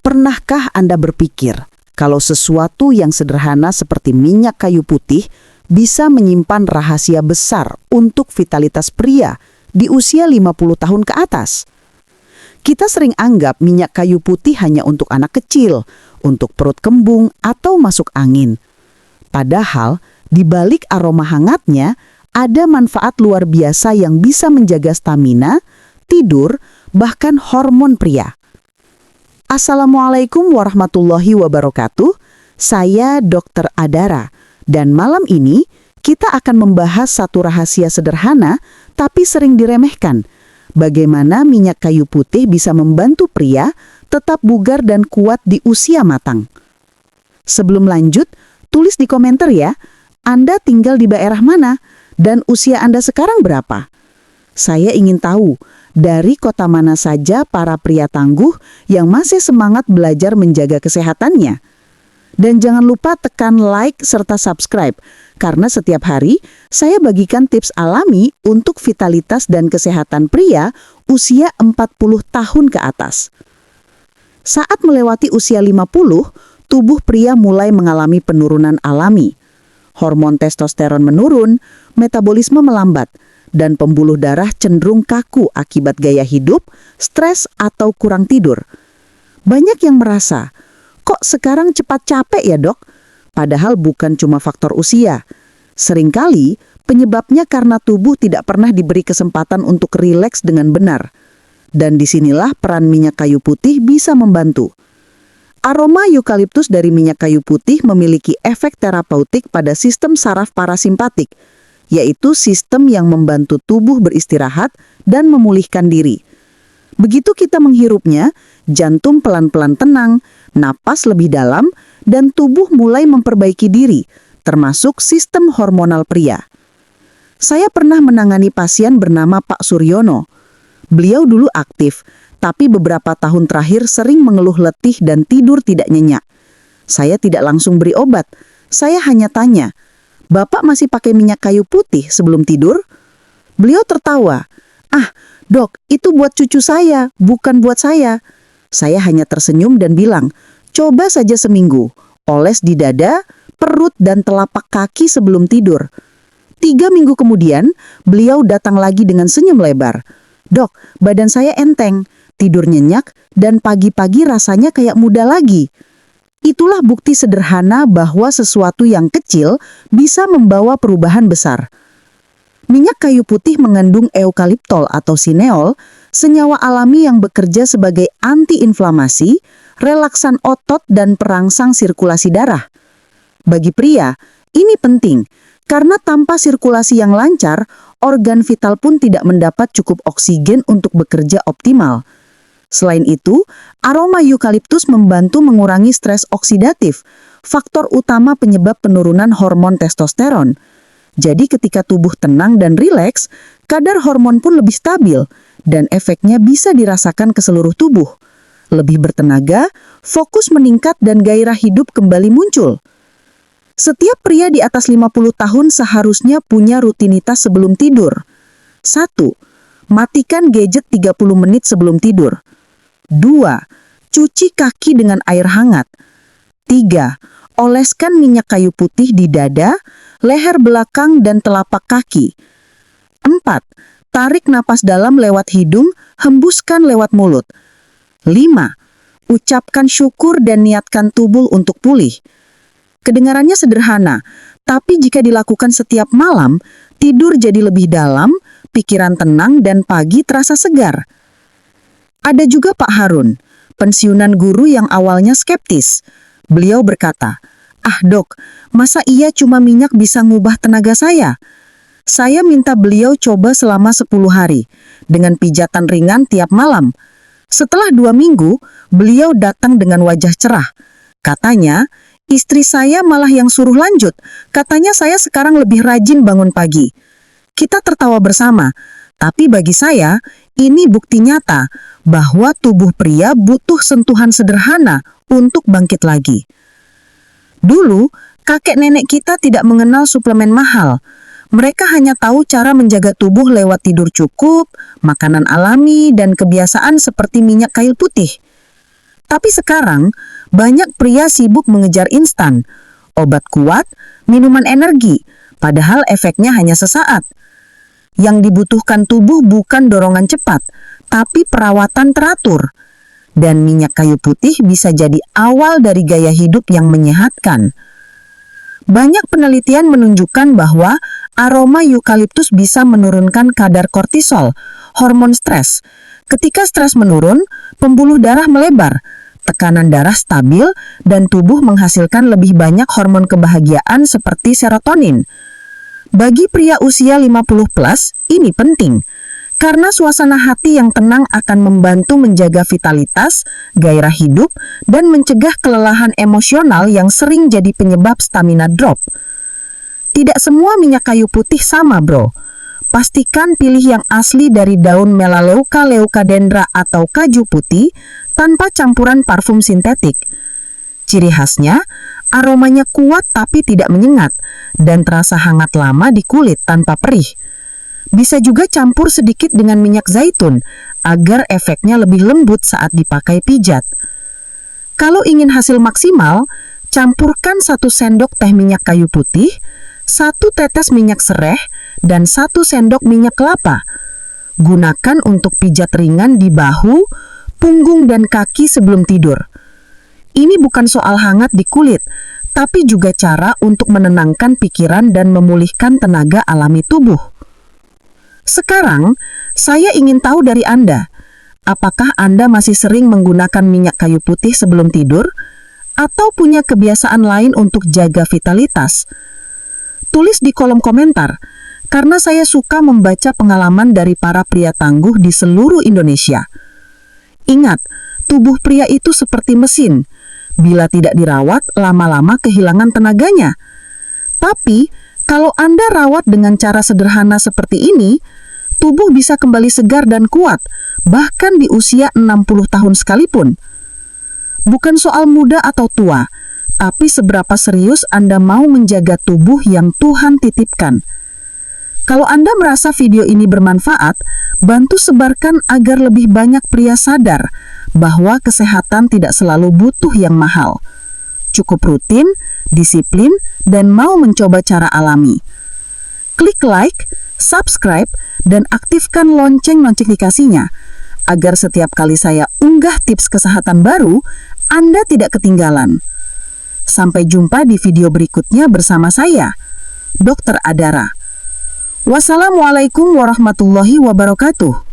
Pernahkah Anda berpikir kalau sesuatu yang sederhana seperti minyak kayu putih bisa menyimpan rahasia besar untuk vitalitas pria di usia 50 tahun ke atas? Kita sering anggap minyak kayu putih hanya untuk anak kecil, untuk perut kembung atau masuk angin. Padahal, di balik aroma hangatnya, ada manfaat luar biasa yang bisa menjaga stamina, tidur, bahkan hormon pria. Assalamualaikum warahmatullahi wabarakatuh. Saya Dr. Adara, dan malam ini kita akan membahas satu rahasia sederhana tapi sering diremehkan. Bagaimana minyak kayu putih bisa membantu pria tetap bugar dan kuat di usia matang. Sebelum lanjut, tulis di komentar ya, Anda tinggal di daerah mana dan usia Anda sekarang berapa? Saya ingin tahu, dari kota mana saja para pria tangguh yang masih semangat belajar menjaga kesehatannya. Dan jangan lupa tekan like serta subscribe, karena setiap hari saya bagikan tips alami untuk vitalitas dan kesehatan pria usia 40 tahun ke atas. Saat melewati usia 50, tubuh pria mulai mengalami penurunan alami. Hormon testosteron menurun, metabolisme melambat, dan pembuluh darah cenderung kaku akibat gaya hidup, stres, atau kurang tidur. Banyak yang merasa, kok sekarang cepat capek ya dok? Padahal bukan cuma faktor usia. Seringkali penyebabnya karena tubuh tidak pernah diberi kesempatan untuk rileks dengan benar. Dan disinilah peran minyak kayu putih bisa membantu. Aroma eukaliptus dari minyak kayu putih memiliki efek terapeutik pada sistem saraf parasimpatik, yaitu sistem yang membantu tubuh beristirahat dan memulihkan diri. Begitu kita menghirupnya, jantung pelan-pelan tenang, napas lebih dalam, dan tubuh mulai memperbaiki diri, termasuk sistem hormonal pria. Saya pernah menangani pasien bernama Pak Suryono. Beliau dulu aktif, tapi beberapa tahun terakhir sering mengeluh letih dan tidur tidak nyenyak. Saya tidak langsung beri obat, saya hanya tanya, "Bapak masih pakai minyak kayu putih sebelum tidur?" Beliau tertawa, "Ah, dok, itu buat cucu saya, bukan buat saya." Saya hanya tersenyum dan bilang, "Coba saja seminggu, oles di dada, perut, dan telapak kaki sebelum tidur." 3 minggu kemudian, beliau datang lagi dengan senyum lebar. "Dok, badan saya enteng, tidur nyenyak, dan pagi-pagi rasanya kayak muda lagi." Itulah bukti sederhana bahwa sesuatu yang kecil bisa membawa perubahan besar. Minyak kayu putih mengandung eukaliptol atau sineol, senyawa alami yang bekerja sebagai antiinflamasi, relaksan otot, dan perangsang sirkulasi darah. Bagi pria, ini penting, karena tanpa sirkulasi yang lancar, organ vital pun tidak mendapat cukup oksigen untuk bekerja optimal. Selain itu, aroma eukaliptus membantu mengurangi stres oksidatif, faktor utama penyebab penurunan hormon testosteron. Jadi ketika tubuh tenang dan rileks, kadar hormon pun lebih stabil, dan efeknya bisa dirasakan ke seluruh tubuh. Lebih bertenaga, fokus meningkat, dan gairah hidup kembali muncul. Setiap pria di atas 50 tahun seharusnya punya rutinitas sebelum tidur. 1. Matikan gadget 30 menit sebelum tidur. 2. Cuci kaki dengan air hangat. 3. Oleskan minyak kayu putih di dada, leher belakang, dan telapak kaki. 4. Tarik napas dalam lewat hidung, hembuskan lewat mulut. 5. Ucapkan syukur dan niatkan tubuh untuk pulih. Kedengarannya sederhana, tapi jika dilakukan setiap malam, tidur jadi lebih dalam, pikiran tenang, dan pagi terasa segar. Ada juga Pak Harun, pensiunan guru yang awalnya skeptis. Beliau berkata, "Ah dok, masa iya cuma minyak bisa ngubah tenaga saya?" Saya minta beliau coba selama 10 hari, dengan pijatan ringan tiap malam. Setelah 2 minggu, beliau datang dengan wajah cerah. Katanya, "Istri saya malah yang suruh lanjut. Katanya saya sekarang lebih rajin bangun pagi." Kita tertawa bersama, tapi bagi saya, ini bukti nyata bahwa tubuh pria butuh sentuhan sederhana untuk bangkit lagi. Dulu, kakek nenek kita tidak mengenal suplemen mahal. Mereka hanya tahu cara menjaga tubuh lewat tidur cukup, makanan alami, dan kebiasaan seperti minyak kayu putih. Tapi sekarang, banyak pria sibuk mengejar instan, obat kuat, minuman energi, padahal efeknya hanya sesaat. Yang dibutuhkan tubuh bukan dorongan cepat, tapi perawatan teratur. Dan minyak kayu putih bisa jadi awal dari gaya hidup yang menyehatkan. Banyak penelitian menunjukkan bahwa aroma eukaliptus bisa menurunkan kadar kortisol, hormon stres. Ketika stres menurun, pembuluh darah melebar, tekanan darah stabil, dan tubuh menghasilkan lebih banyak hormon kebahagiaan seperti serotonin. Bagi pria usia 50 plus, ini penting. Karena suasana hati yang tenang akan membantu menjaga vitalitas, gairah hidup, dan mencegah kelelahan emosional yang sering jadi penyebab stamina drop. Tidak semua minyak kayu putih sama, bro. Pastikan pilih yang asli dari daun Melaleuca leucadendra atau kaju putih tanpa campuran parfum sintetik. Ciri khasnya, aromanya kuat tapi tidak menyengat, dan terasa hangat lama di kulit tanpa perih. Bisa juga campur sedikit dengan minyak zaitun agar efeknya lebih lembut saat dipakai pijat. Kalau ingin hasil maksimal, campurkan 1 sendok teh minyak kayu putih, 1 tetes minyak sereh, dan 1 sendok minyak kelapa. Gunakan untuk pijat ringan di bahu, punggung, dan kaki sebelum tidur. Ini bukan soal hangat di kulit, tapi juga cara untuk menenangkan pikiran dan memulihkan tenaga alami tubuh. Sekarang, saya ingin tahu dari Anda, apakah Anda masih sering menggunakan minyak kayu putih sebelum tidur, atau punya kebiasaan lain untuk jaga vitalitas? Tulis di kolom komentar, karena saya suka membaca pengalaman dari para pria tangguh di seluruh Indonesia. Ingat, tubuh pria itu seperti mesin. Bila tidak dirawat, lama-lama kehilangan tenaganya. Tapi, kalau Anda rawat dengan cara sederhana seperti ini, tubuh bisa kembali segar dan kuat, bahkan di usia 60 tahun sekalipun. Bukan soal muda atau tua, tapi seberapa serius Anda mau menjaga tubuh yang Tuhan titipkan. Kalau Anda merasa video ini bermanfaat, bantu sebarkan agar lebih banyak pria sadar bahwa kesehatan tidak selalu butuh yang mahal. Cukup rutin, disiplin, dan mau mencoba cara alami. Klik like, subscribe, dan aktifkan lonceng notifikasinya agar setiap kali saya unggah tips kesehatan baru, Anda tidak ketinggalan. Sampai jumpa di video berikutnya bersama saya, Dr. Adara. Wassalamualaikum warahmatullahi wabarakatuh.